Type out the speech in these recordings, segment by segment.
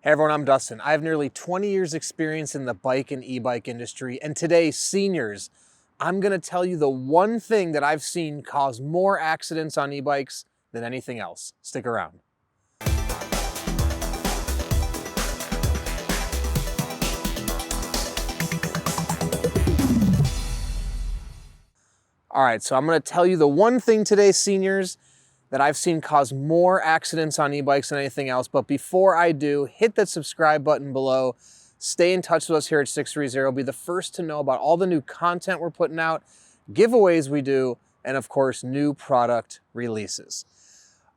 Hey everyone, I'm Dustin. I have nearly 20 years experience in the bike and e-bike industry, and today, seniors, I'm gonna tell you the one thing that I've seen cause more accidents on e-bikes than anything else. Stick around. All right, so I'm gonna tell you the one thing today, seniors, that I've seen cause more accidents on e-bikes than anything else. But before I do, hit that subscribe button below. Stay in touch with us here at 630. Be the first to know about all the new content we're putting out, giveaways we do, and of course, new product releases.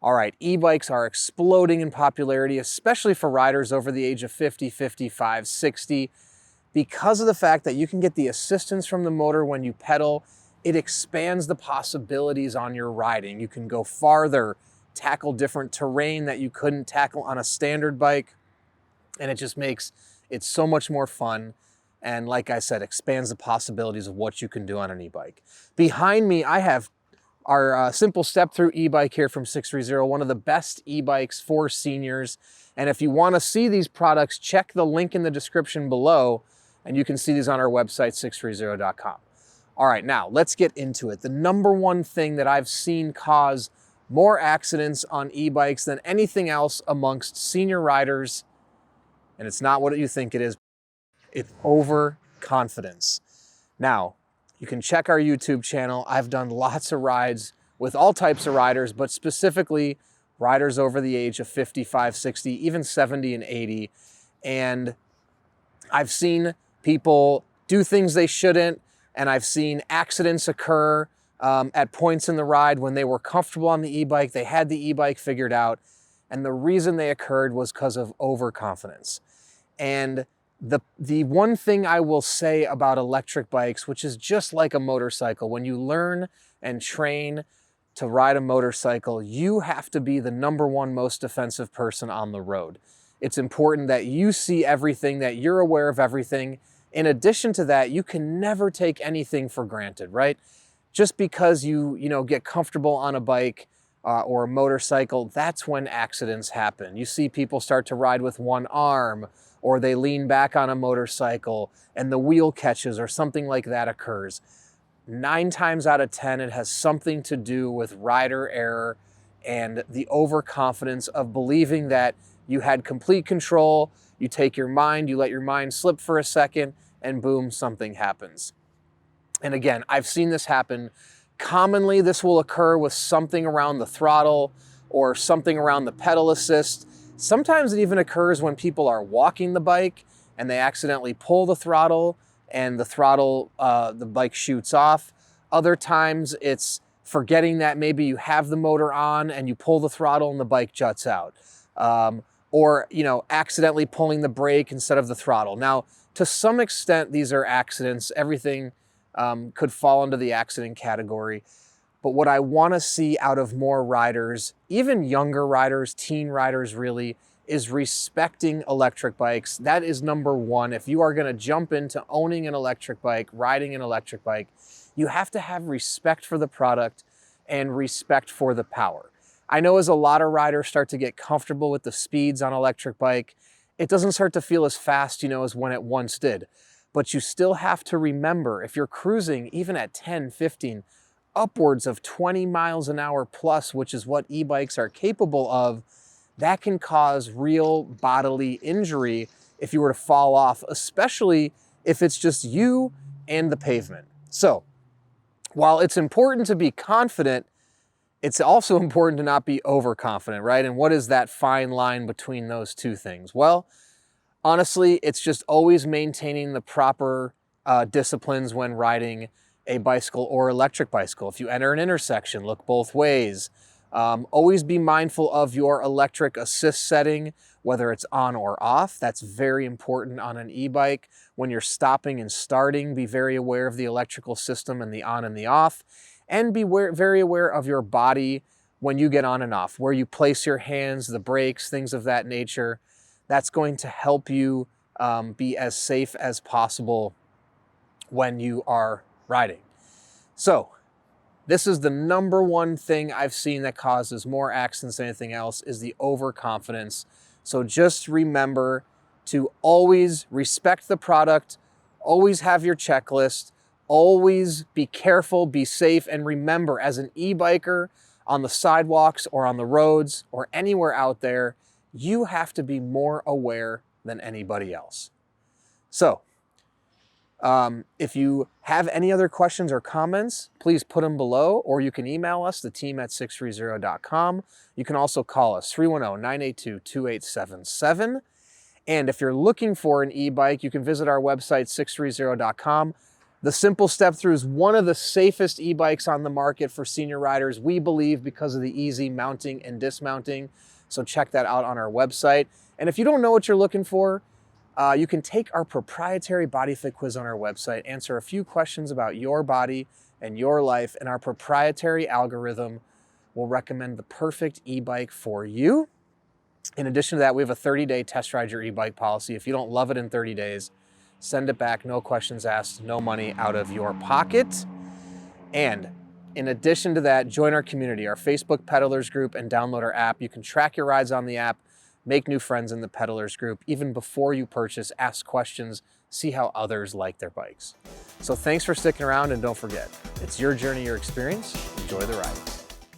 All right, e-bikes are exploding in popularity, especially for riders over the age of 50, 55, 60, because of the fact that you can get the assistance from the motor when you pedal. It expands the possibilities on your riding. You can go farther, tackle different terrain that you couldn't tackle on a standard bike, and it just makes it so much more fun. And like I said, expands the possibilities of what you can do on an e-bike. Behind me, I have our simple step-through e-bike here from 630, one of the best e-bikes for seniors. And if you want to see these products, check the link in the description below, and you can see these on our website, 630.com. All right, now let's get into it. The number one thing that I've seen cause more accidents on e-bikes than anything else amongst senior riders, and it's not what you think it is, it's overconfidence. Now, you can check our YouTube channel. I've done lots of rides with all types of riders, but specifically riders over the age of 55, 60, even 70 and 80. And I've seen people do things they shouldn't, and I've seen accidents occur at points in the ride when they were comfortable on the e-bike, they had the e-bike figured out, and the reason they occurred was because of overconfidence. And the one thing I will say about electric bikes, which is just like a motorcycle, when you learn and train to ride a motorcycle, you have to be the number one most defensive person on the road. It's important that you see everything, that you're aware of everything. In addition to that, you can never take anything for granted, right? Just because you get comfortable on a bike or a motorcycle, that's when accidents happen. You see people start to ride with one arm, or they lean back on a motorcycle and the wheel catches or something like that occurs. 9 times out of 10, it has something to do with rider error and the overconfidence of believing that you had complete control. You take your mind, you let your mind slip for a second, and boom, something happens. And again, I've seen this happen. Commonly, this will occur with something around the throttle or something around the pedal assist. Sometimes it even occurs when people are walking the bike and they accidentally pull the throttle and the bike shoots off. Other times it's forgetting that maybe you have the motor on and you pull the throttle and the bike juts out. Or accidentally pulling the brake instead of the throttle. Now, to some extent, these are accidents. Everything could fall into the accident category. But what I want to see out of more riders, even younger riders, teen riders really, is respecting electric bikes. That is number one. If you are going to jump into owning an electric bike, riding an electric bike, you have to have respect for the product and respect for the power. I know as a lot of riders start to get comfortable with the speeds on electric bike, it doesn't start to feel as fast, as when it once did. But you still have to remember, if you're cruising even at 10, 15, upwards of 20 miles an hour plus, which is what e-bikes are capable of, that can cause real bodily injury if you were to fall off, especially if it's just you and the pavement. So, while it's important to be confident, it's also important to not be overconfident, right? And what is that fine line between those two things? Well, honestly, it's just always maintaining the proper disciplines when riding a bicycle or electric bicycle. If you enter an intersection, look both ways. Always be mindful of your electric assist setting, whether it's on or off. That's very important on an e-bike. When you're stopping and starting, be very aware of the electrical system and the on and the off. And be very aware of your body when you get on and off, where you place your hands, the brakes, things of that nature. That's going to help you be as safe as possible when you are riding. So this is the number one thing I've seen that causes more accidents than anything else, is the overconfidence. So just remember to always respect the product, always have your checklist, always be careful, be safe, and remember, as an e-biker on the sidewalks or on the roads or anywhere out there, you have to be more aware than anybody else. So, if you have any other questions or comments, please put them below, or you can email us, the team at 630.com. You can also call us, 310-982-2877. And if you're looking for an e-bike, you can visit our website, 630.com. The Simple Step Through is one of the safest e-bikes on the market for senior riders, we believe, because of the easy mounting and dismounting. So check that out on our website. And if you don't know what you're looking for, you can take our proprietary body fit quiz on our website, answer a few questions about your body and your life, and our proprietary algorithm will recommend the perfect e-bike for you. In addition to that, we have a 30-day test ride your e-bike policy. If you don't love it in 30 days, send it back, no questions asked, no money out of your pocket. And in addition to that, join our community, our Facebook Pedalers group, and download our app. You can track your rides on the app, make new friends in the Pedalers group. Even before you purchase, ask questions, see how others like their bikes. So thanks for sticking around, and don't forget, it's your journey, your experience. Enjoy the ride.